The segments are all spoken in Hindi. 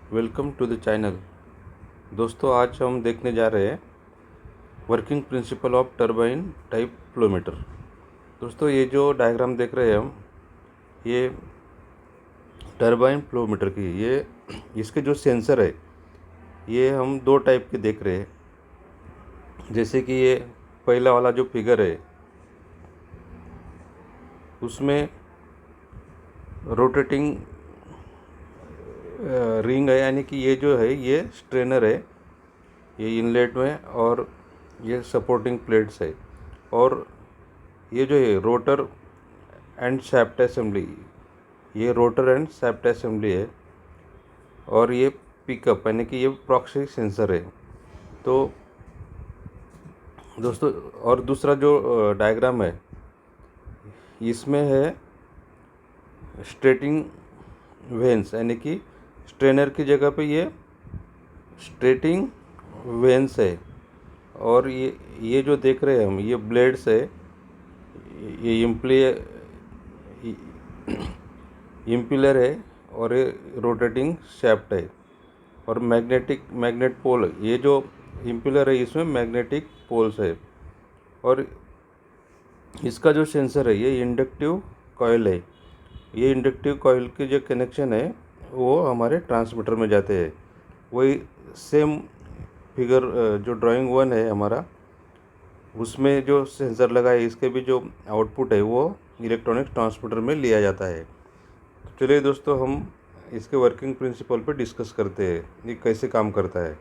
Welcome to the channel. दोस्तों, आज हम देखने जा रहे हैं working principle of turbine type flow meter. दोस्तों, ये जो डायग्राम देख रहे हैं हम, ये टरबाइन फ्लो मीटर की ये इसके जो सेंसर है ये हम दो टाइप के देख रहे हैं। जैसे कि ये पहला वाला जो फिगर है उसमें रोटेटिंग रिंग है, यानी कि ये जो है ये स्ट्रेनर है, ये इनलेट में, और ये सपोर्टिंग प्लेट्स है। और ये जो है रोटर एंड शाफ्ट असेंबली, ये रोटर एंड शाफ्ट असेंबली है। और ये पिकअप यानी कि ये प्रॉक्सी सेंसर है। तो दोस्तों, और दूसरा जो डायग्राम है इसमें है स्ट्रेटिंग वेंस, यानी कि स्ट्रेनर की जगह पे ये स्ट्रेटिंग वेंस है। और ये जो देख रहे हैं हम, ये ब्लेड्स है, ये इम्पिलर है, और ये रोटेटिंग शाफ्ट है। और मैग्नेट पोल, ये जो इम्पिलर है इसमें मैग्नेटिक पोल्स है। और इसका जो सेंसर है ये इंडक्टिव कॉइल है। ये इंडक्टिव कॉइल के जो कनेक्शन है वो हमारे ट्रांसमीटर में जाते हैं। वही सेम फिगर जो ड्राइंग 1 है हमारा, उसमें जो सेंसर लगा है इसके भी जो आउटपुट है वो इलेक्ट्रॉनिक ट्रांसमीटर में लिया जाता है। तो चलिए दोस्तों, हम इसके वर्किंग प्रिंसिपल पे डिस्कस करते हैं, ये कैसे काम करता है।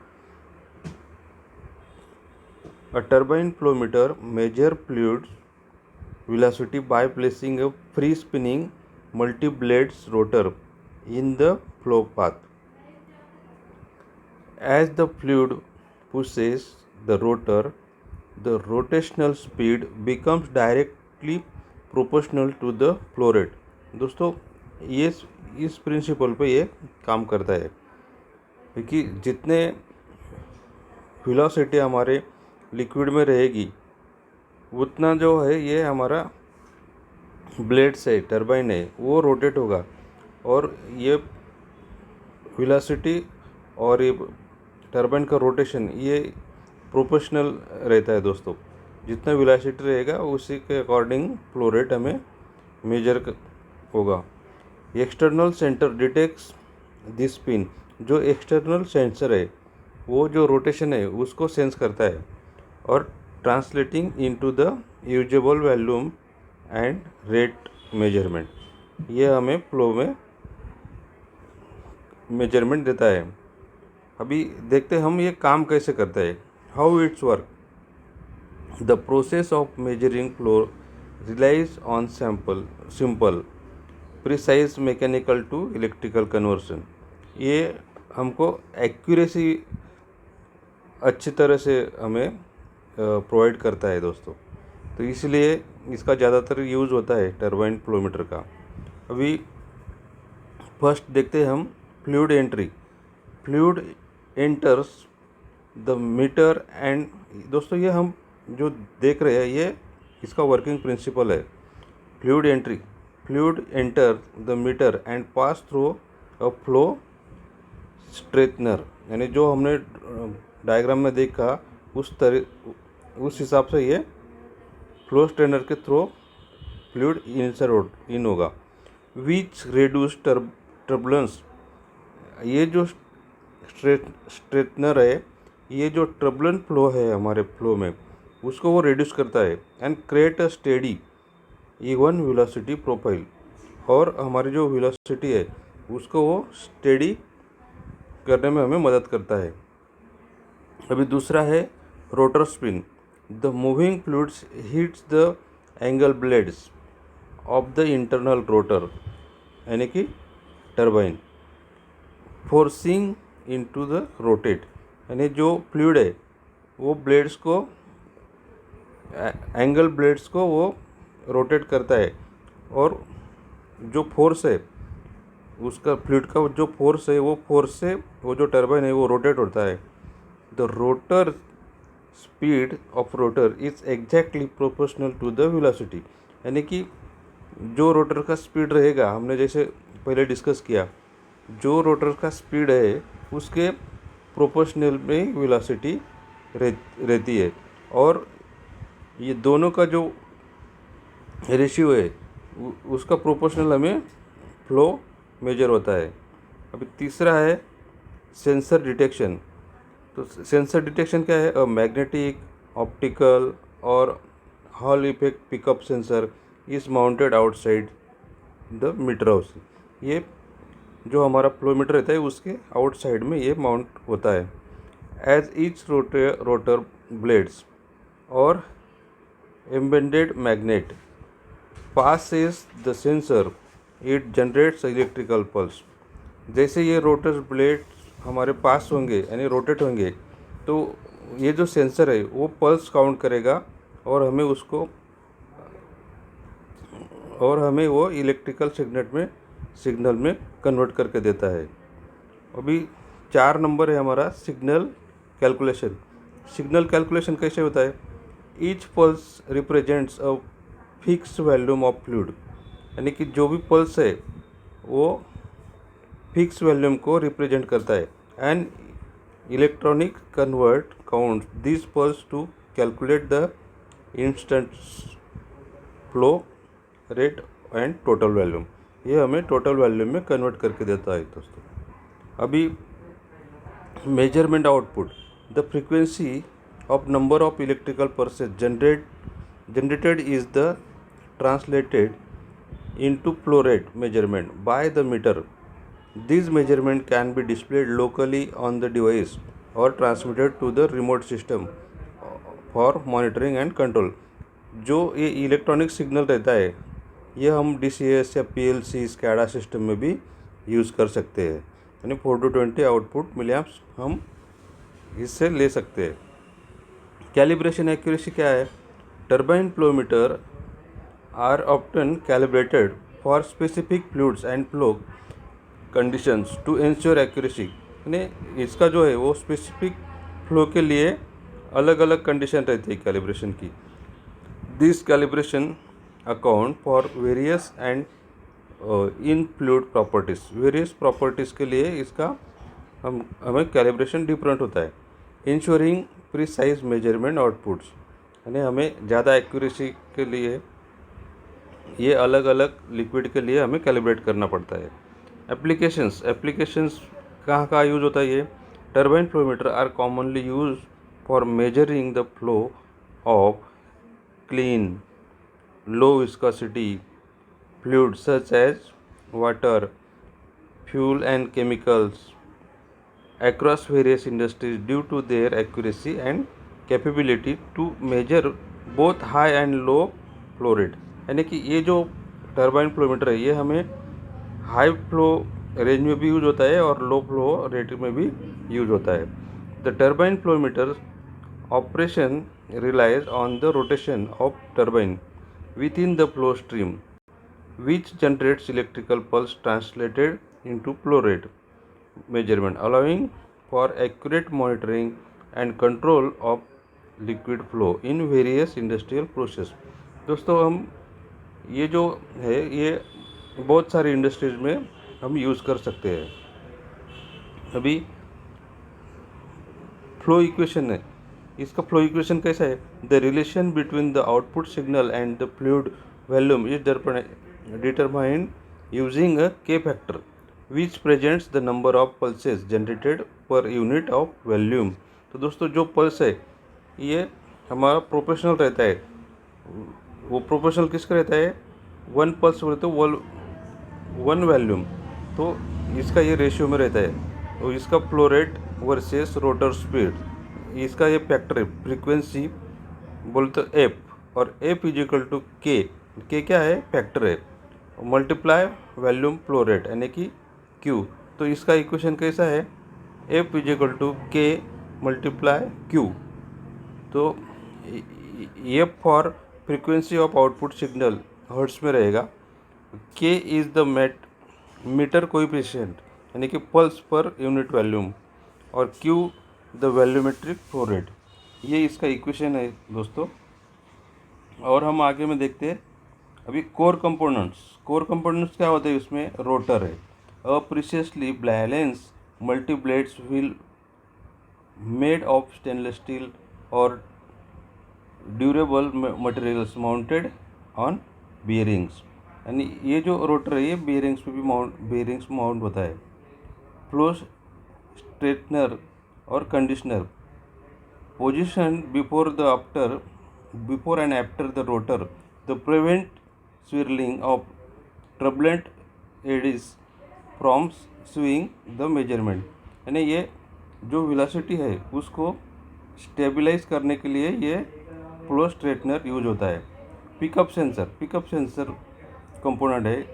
A turbine flow meter measure fluid velocity by placing a free spinning multi blades rotor in the flow path. As the fluid pushes the rotor, the rotational speed becomes directly proportional to the flow rate. दोस्तों, ये इस प्रिंसिपल पे ये काम करता है, क्योंकि जितने वेलोसिटी हमारे लिक्विड में रहेगी उतना जो है ये हमारा ब्लेड्स है, टरबाइन है, वो रोटेट होगा। और ये वेलोसिटी और ये टरबाइन का रोटेशन ये प्रोपोर्शनल रहता है। दोस्तों, जितना वेलोसिटी रहेगा उसी के अकॉर्डिंग फ्लो रेट हमें मेजर होगा। External centre detects this spin, जो एक्सटर्नल सेंसर है वो जो रोटेशन है उसको सेंस करता है, और translating into the usable volume and rate measurement, ये हमें फ्लो में मेजरमेंट देता है। अभी देखते हैं हम ये काम कैसे करता है, how it's work. The process of measuring flow relies on simple precise mechanical to electrical conversion. ये हमको एक्यूरेसी अच्छी तरह से हमें प्रोवाइड करता है दोस्तों। तो इसलिए इसका ज़्यादातर यूज़ होता है टरबाइन फ्लो मीटर का। अभी फर्स्ट देखते हैं हम fluid entry. Fluid enters the meter and, दोस्तों ये हम जो देख रहे हैं ये इसका वर्किंग प्रिंसिपल है। Fluid entry, fluid enter the meter and pass through a flow straightener, यानी जो हमने डायग्राम में देखा उस हिसाब से ये फ्लो स्ट्रेनर के थ्रू फ्लूइड इन होगा, विच रेड्यूस टर्बुलेंस। ये जो स्ट्रेटनर है ये जो टर्बुलेंट फ्लो है हमारे फ्लो में उसको वो रिड्यूस करता है, and create a steady even velocity profile. और हमारी जो वेलोसिटी है उसको वो स्टेडी करने में हमें मदद करता है। अभी दूसरा है rotor spin. The moving fluids hits the angle blades of the internal rotor, यानी कि turbine, forcing into the rotate, यानी जो फ्लूइड है वो ब्लेड्स को, एंगल ब्लेड्स को वो रोटेट करता है। और जो फोर्स है उसका, फ्लूइड का जो फोर्स है वो फोर्स से वो जो टरबाइन है वो रोटेट होता है। The rotor speed of rotor is exactly proportional to the velocity, यानी कि जो रोटर का स्पीड रहेगा, हमने जैसे पहले डिस्कस किया, जो रोटर का स्पीड है उसके प्रोपोर्शनल में वेलोसिटी रहती है, और ये दोनों का जो रेशियो है उसका प्रोपोर्शनल हमें फ्लो मेजर होता है। अभी तीसरा है सेंसर डिटेक्शन। तो सेंसर डिटेक्शन क्या है? मैग्नेटिक, ऑप्टिकल और Hall effect pickup sensor is mounted outside the meter house. ये जो हमारा फ्लो मीटर रहता है उसके आउटसाइड में ये माउंट होता है। एज ईच रोटर ब्लेड्स और embedded magnet passes the sensor, it generates electrical pulse। जैसे ये रोटर ब्लेड हमारे पास होंगे यानी रोटेट होंगे, तो ये जो सेंसर है वो पल्स काउंट करेगा और हमें वो इलेक्ट्रिकल सिग्नल में कन्वर्ट करके देता है। अभी 4 नंबर है हमारा सिग्नल कैलकुलेशन। सिग्नल कैलकुलेशन कैसे होता है? Each pulse represents a fix volume of fluid, यानी कि जो भी पल्स है वो फिक्स वॉल्यूम को रिप्रेजेंट करता है। And electronic convert count this pulse to calculate the instant flow rate and total volume. ये हमें टोटल वॉल्यूम में कन्वर्ट करके देता है दोस्तों। अभी measurement output, the frequency of number of electrical pulses generated is the translated into flow rate measurement by the meter. These measurement can be displayed locally on the device or transmitted to the remote system for monitoring and control। जो ये इलेक्ट्रॉनिक सिग्नल रहता है ये हम DCS या PLC स्कैडा सिस्टम में भी यूज़ कर सकते हैं, यानी 420 आउटपुट मिलीएम्प्स हम इससे ले सकते हैं। कैलिब्रेशन एक्यूरेसी क्या है? Turbine flow meter are often calibrated for specific fluids and flow conditions to ensure accuracy. यानी इसका जो है वो स्पेसिफिक फ्लो के लिए अलग अलग कंडीशन रहती है कैलिब्रेशन की। This calibration account for various and in fluid properties. Various properties के लिए इसका हमें कैलिब्रेशन डिफरेंट होता है। इंश्योरिंग प्रिसाइज मेजरमेंट आउटपुट्स, यानी हमें ज़्यादा एक्यूरेसी के लिए ये अलग अलग लिक्विड के लिए हमें कैलिब्रेट करना पड़ता है। एप्लीकेशंस कहाँ यूज़ होता है? ये turbine flow meter are commonly use for measuring the flow of clean low viscosity fluids such as water, fuel and chemicals across various industries due to their accuracy and capability to measure both high and low flow rate। यानी कि ये जो टर्बाइन फ्लो मीटर है ये हमें हाई फ्लो रेंज में भी यूज होता है और लो फ्लो रेट में भी यूज होता है। The turbine flow meter operation relies on the rotation of turbine within the flow stream which generates electrical pulse translated into flow rate measurement, allowing for accurate monitoring and control of liquid flow in various industrial process। दोस्तों हम ये जो है ये बहुत सारी इंडस्ट्रीज में हम यूज़ कर सकते हैं। अभी फ्लो इक्वेशन है, इसका फ्लो इक्वेशन कैसा है? The relation between the output signal and the fluid volume is determined using a K factor which presents the number of pulses generated per unit of volume। तो दोस्तों जो पल्स है ये हमारा प्रोपोर्शनल रहता है। वो प्रोपोर्शनल किसका रहता है? 1 पल्स बोले तो 1 वॉल्यूम, तो इसका ये रेशियो में रहता है। तो इसका flow rate versus rotor speed, इसका ये फैक्टर है। फ्रीक्वेंसी बोले तो एफ, और एफ इज इक्वल टू के क्या है? फैक्टर है। मल्टीप्लाई वॉल्यूम फ्लो रेट यानी कि क्यू। तो इसका इक्वेशन कैसा है? F is equal to K multiply Q. तो F for frequency of output signal hertz में रहेगा। के इज़ द मीटर कोएफिशिएंट यानी कि पल्स पर यूनिट वॉल्यूम, और Q the volumetric flow rate. ये इसका इक्वेशन है दोस्तों। और हम आगे में देखते हैं अभी कोर कंपोनेंट्स क्या होते हैं? उसमें रोटर है, a precisely balance multi blades wheel made of stainless steel or durable materials mounted on bearings. यानी ये जो रोटर है ये बियरिंग्स पे भी बियरिंग्स माउंट होता है। फ्लो स्ट्रेटनर और conditioner position before and after the rotor the prevent swirling of turbulent eddies from swing the measurement. यानी ये जो वेलोसिटी है उसको स्टेबलाइज करने के लिए ये फ्लो स्ट्रेटनर यूज होता है। पिकअप सेंसर कंपोनेंट है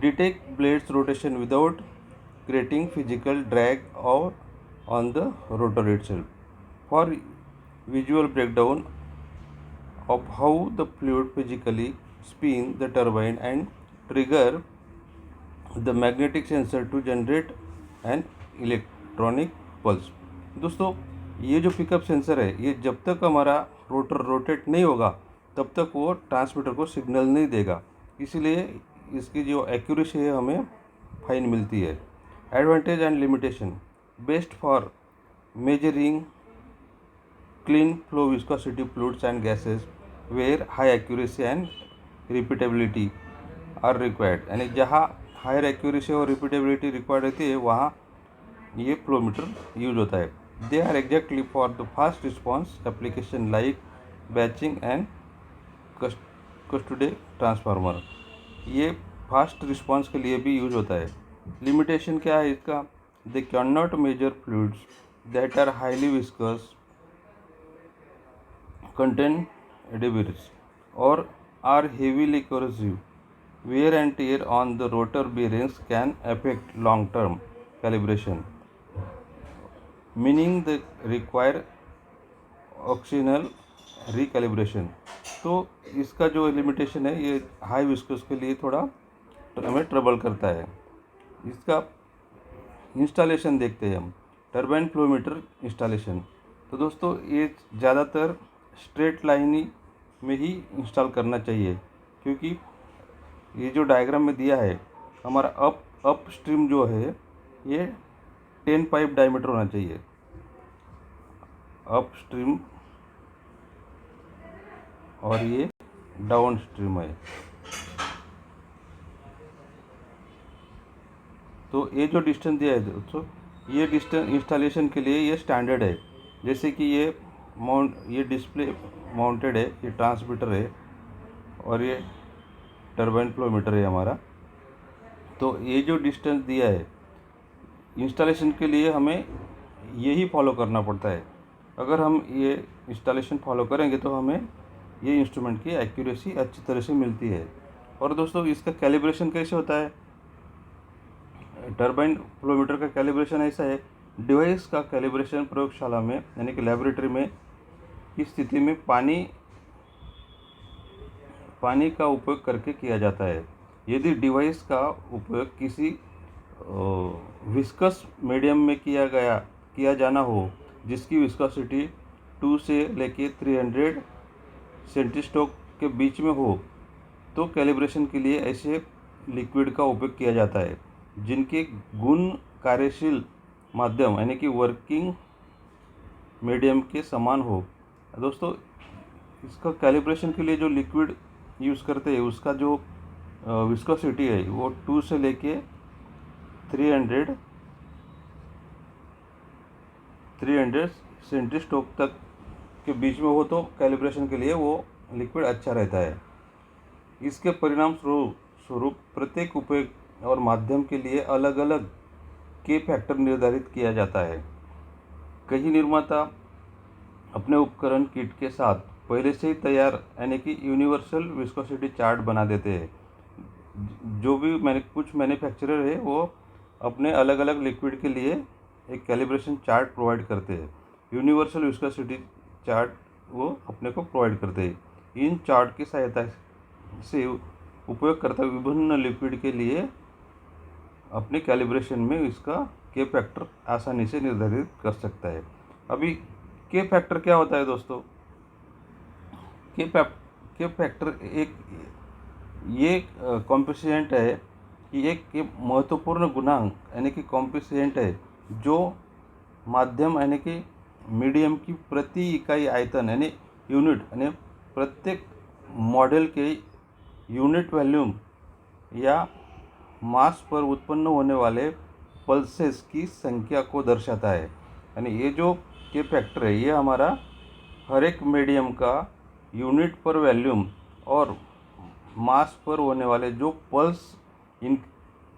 detect blades rotation without creating physical drag और on the rotor itself. For visual breakdown of how the fluid physically spin the turbine and trigger the magnetic sensor to generate an electronic pulse। दोस्तों ये जो पिकअप सेंसर है ये जब तक हमारा रोटर रोटेट नहीं होगा तब तक वो ट्रांसमीटर को सिग्नल नहीं देगा, इसीलिए इसकी जो एक्यूरेसी है हमें फाइन मिलती है। Advantage and limitation best for measuring clean flow viscosity fluids and gases where high accuracy and repeatability are required। यानी जहाँ हायर एक्यूरेसी और रिपीटेबिलिटी रिक्वायर्ड रहती है वहाँ ये फ्लोमीटर यूज होता है। They are exactly for the fast response application like batching and custody transformer. ये फास्ट रिस्पॉन्स के लिए भी यूज होता है। लिमिटेशन क्या है इसका? They cannot measure fluids that are highly viscous contain debris or are heavily corrosive. Wear and tear on the rotor bearings can affect long-term calibration, meaning they require occasional recalibration। तो इसका जो लिमिटेशन है ये हाई विस्कस के लिए थोड़ा हमें ट्रबल करता है। इसका इंस्टॉलेशन देखते हैं हम, टर्बाइन फ्लोमीटर इंस्टॉलेशन। तो दोस्तों ये ज़्यादातर स्ट्रेट लाइन में ही इंस्टॉल करना चाहिए, क्योंकि ये जो डायग्राम में दिया है हमारा अप स्ट्रीम जो है ये 10 पाइप डायमीटर होना चाहिए अप स्ट्रीम, और ये डाउन स्ट्रीम है। तो ये जो डिस्टेंस दिया है दोस्तों ये डिस्टेंस इंस्टॉलेशन के लिए ये स्टैंडर्ड है। जैसे कि ये डिस्प्ले माउंटेड है, ये ट्रांसमीटर है और ये टर्बाइन फ्लोमीटर है हमारा। तो ये जो डिस्टेंस दिया है इंस्टॉलेशन के लिए हमें यही फॉलो करना पड़ता है। अगर हम ये इंस्टॉलेशन फॉलो करेंगे तो हमें ये इंस्ट्रूमेंट की एक्यूरेसी अच्छी तरह से मिलती है। और दोस्तों इसका कैलिब्रेशन कैसे होता है? टर्बाइन फ्लोमीटर का कैलिब्रेशन ऐसा है, डिवाइस का कैलिब्रेशन प्रयोगशाला में यानी कि लेबोरेटरी में की स्थिति में पानी का उपयोग करके किया जाता है। यदि डिवाइस का उपयोग किसी विस्कस मीडियम में किया जाना हो जिसकी विस्कोसिटी 2 से लेके 300 सेंटीस्टोक के बीच में हो, तो कैलिब्रेशन के लिए ऐसे लिक्विड का उपयोग किया जाता है जिनके गुण कार्यशील माध्यम यानी कि वर्किंग मीडियम के समान हो। दोस्तों इसका कैलिब्रेशन के लिए जो लिक्विड यूज़ करते हैं उसका जो विस्कोसिटी है वो 2 से लेके 300 सेंटीस्टोक तक के बीच में हो, तो कैलिब्रेशन के लिए वो लिक्विड अच्छा रहता है। इसके परिणाम स्वरूप प्रत्येक उपयोग और माध्यम के लिए अलग अलग के फैक्टर निर्धारित किया जाता है। कई निर्माता अपने उपकरण किट के साथ पहले से ही तैयार यानी कि यूनिवर्सल विस्कोसिटी चार्ट बना देते हैं। जो भी कुछ मैन्युफैक्चरर है वो अपने अलग अलग लिक्विड के लिए एक कैलिब्रेशन चार्ट प्रोवाइड करते हैं। यूनिवर्सल विस्कोसिटी चार्ट वो अपने को प्रोवाइड करते हैं। इन चार्ट की सहायता से उपयोगकर्ता विभिन्न लिक्विड के लिए अपने कैलिब्रेशन में इसका के फैक्टर आसानी से निर्धारित कर सकता है। अभी के फैक्टर क्या होता है दोस्तों? के फैक्टर एक ये कॉम्पिशिएंट है कि एक महत्वपूर्ण गुणांक यानी कि कॉम्पिशिएंट है जो माध्यम यानी कि मीडियम की प्रति इकाई आयतन यानी यूनिट यानी प्रत्येक मॉडल के यूनिट वॉल्यूम या मास पर उत्पन्न होने वाले पल्सेस की संख्या को दर्शाता है। यानी ये जो के फैक्टर है ये हमारा हर एक मीडियम का यूनिट पर वॉल्यूम और मास पर होने वाले जो पल्स इन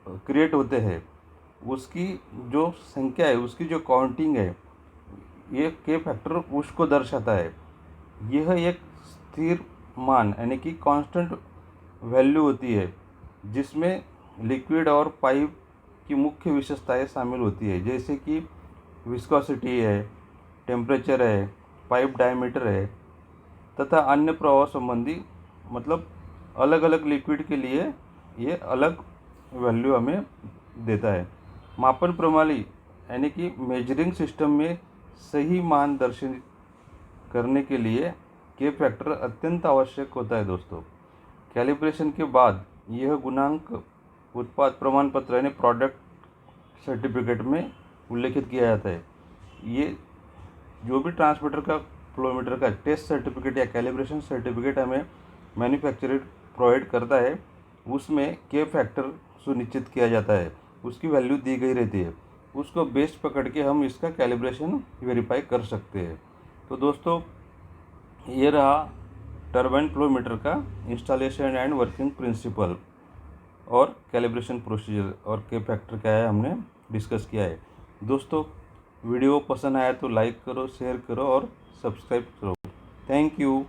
क्रिएट होते हैं उसकी जो संख्या है, उसकी जो काउंटिंग है, ये के फैक्टर उसको दर्शाता है। यह एक स्थिर मान यानी कि कांस्टेंट वैल्यू होती है जिसमें लिक्विड और पाइप की मुख्य विशेषताएं शामिल होती है, जैसे कि विस्कोसिटी है, टेम्परेचर है, पाइप डायमीटर है तथा अन्य प्रवाह संबंधी मतलब अलग अलग लिक्विड के लिए ये अलग वैल्यू हमें देता है। मापन प्रणाली यानी कि मेजरिंग सिस्टम में सही मान दर्शित करने के लिए के फैक्टर अत्यंत आवश्यक होता है दोस्तों। कैलिब्रेशन के बाद यह गुणांक उत्पाद प्रमाण पत्र यानी प्रोडक्ट सर्टिफिकेट में उल्लेखित किया जाता है। ये जो भी ट्रांसमीटर का फ्लोमीटर का टेस्ट सर्टिफिकेट या कैलिब्रेशन सर्टिफिकेट हमें मैन्युफैक्चरर प्रोवाइड करता है, उसमें के फैक्टर सुनिश्चित किया जाता है, उसकी वैल्यू दी गई रहती है, उसको बेस पकड़ के हम इसका कैलिब्रेशन वेरीफाई कर सकते हैं। तो दोस्तों ये रहा टर्बाइन फ्लोमीटर का इंस्टॉलेशन एंड वर्किंग प्रिंसिपल और कैलिब्रेशन प्रोसीजर और के फैक्टर क्या है हमने डिस्कस किया है। दोस्तों वीडियो पसंद आया तो लाइक करो, शेयर करो और सब्सक्राइब करो। Thank you.